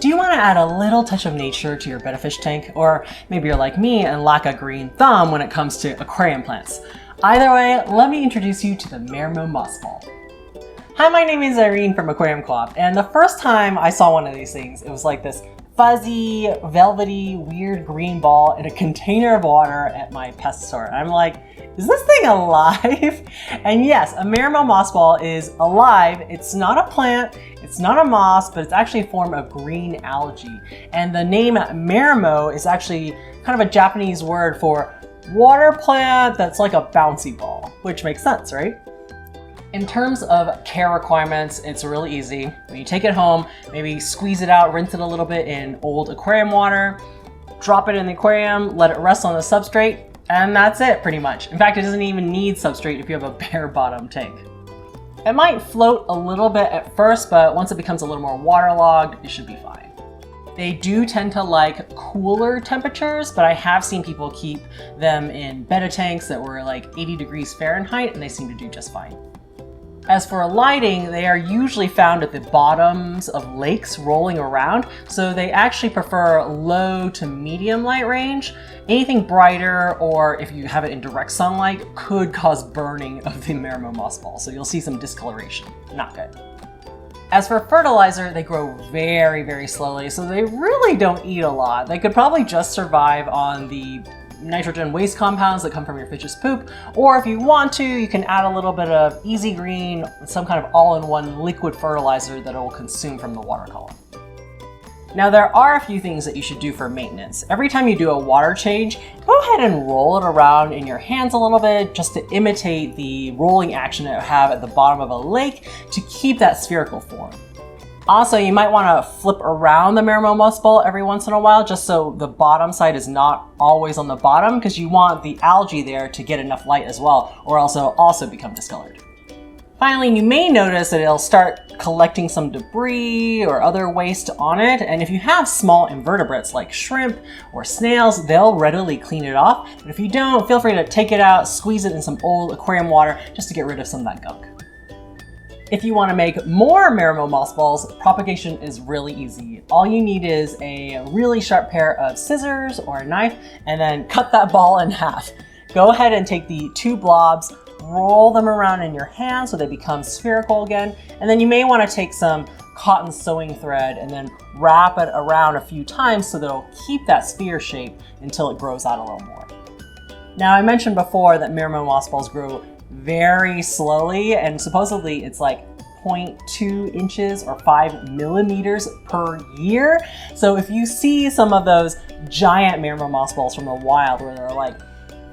Do you want to add a little touch of nature to your betta fish tank? Or maybe you're like me and lack a green thumb when it comes to aquarium plants. Either way, let me introduce you to the Marimo moss ball. Hi, my name is Irene from Aquariumcoop, and the first time I saw one of these things, it was like this fuzzy, velvety, weird green ball in a container of water at my pet store. And I'm like, is this thing alive? And yes, a Marimo moss ball is alive. It's not a plant, it's not a moss, but it's actually a form of green algae. And the name Marimo is actually kind of a Japanese word for water plant that's like a bouncy ball, which makes sense, right? In terms of care requirements, it's really easy. When you take it home, maybe squeeze it out, rinse it a little bit in old aquarium water, drop it in the aquarium, let it rest on the substrate, and that's it pretty much. In fact, it doesn't even need substrate if you have a bare bottom tank. It might float a little bit at first, but once it becomes a little more waterlogged, it should be fine. They do tend to like cooler temperatures, but I have seen people keep them in betta tanks that were like 80 degrees Fahrenheit, and they seem to do just fine. As for lighting, they are usually found at the bottoms of lakes rolling around, so they actually prefer low to medium light range. Anything brighter, or if you have it in direct sunlight, could cause burning of the Marimo moss ball, so you'll see some discoloration. Not good. As for fertilizer, they grow very, very slowly, so they really don't eat a lot. They could probably just survive on the nitrogen waste compounds that come from your fish's poop, or if you want to, you can add a little bit of Easy Green, some kind of all-in-one liquid fertilizer that it will consume from the water column. Now there are a few things that you should do for maintenance. Every time you do a water change, go ahead and roll it around in your hands a little bit just to imitate the rolling action that you have at the bottom of a lake to keep that spherical form. Also, you might want to flip around the Marimo moss ball every once in a while just so the bottom side is not always on the bottom, because you want the algae there to get enough light as well, or else it'll also become discolored. Finally, you may notice that it'll start collecting some debris or other waste on it, and if you have small invertebrates like shrimp or snails, they'll readily clean it off. But if you don't, feel free to take it out, squeeze it in some old aquarium water just to get rid of some of that gunk. If you want to make more Marimo moss balls, propagation is really easy. All you need is a really sharp pair of scissors or a knife, and then cut that ball in half. Go ahead and take the two blobs, roll them around in your hand so they become spherical again, and then you may want to take some cotton sewing thread and then wrap it around a few times so that it'll keep that sphere shape until it grows out a little more. Now, I mentioned before that Marimo moss balls grow very slowly, and supposedly it's like 0.2 inches or 5 millimeters per year. So if you see some of those giant Marimo moss balls from the wild where they're like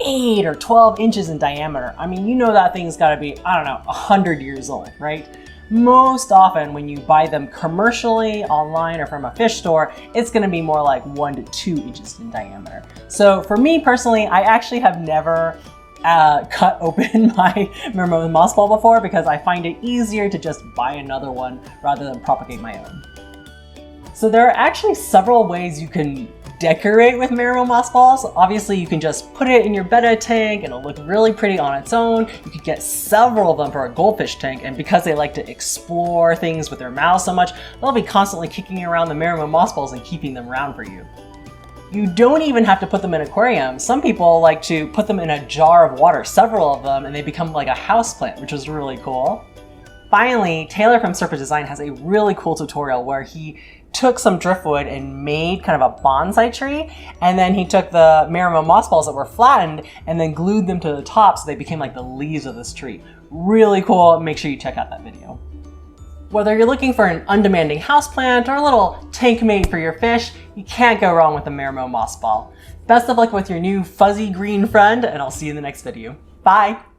8 or 12 inches in diameter, I mean, you know that thing's got to be, I don't know, 100 years old, right? Most often when you buy them commercially, online, or from a fish store, it's going to be more like 1 to 2 inches in diameter. So for me personally, I actually have never cut open my Marimo moss ball before, because I find it easier to just buy another one rather than propagate my own. So there are actually several ways you can decorate with Marimo moss balls. Obviously, you can just put it in your betta tank and it'll look really pretty on its own. You could get several of them for a goldfish tank, and because they like to explore things with their mouths so much, they'll be constantly kicking around the Marimo moss balls and keeping them round for you. You don't even have to put them in aquariums. Some people like to put them in a jar of water, several of them, and they become like a house plant, which is really cool. Finally, Taylor from Surface Design has a really cool tutorial where he took some driftwood and made kind of a bonsai tree, and then he took the Marimo moss balls that were flattened and then glued them to the top so they became like the leaves of this tree. Really cool. Make sure you check out that video. Whether you're looking for an undemanding houseplant or a little tank mate for your fish, you can't go wrong with the Marimo moss ball. Best of luck with your new fuzzy green friend, and I'll see you in the next video. Bye!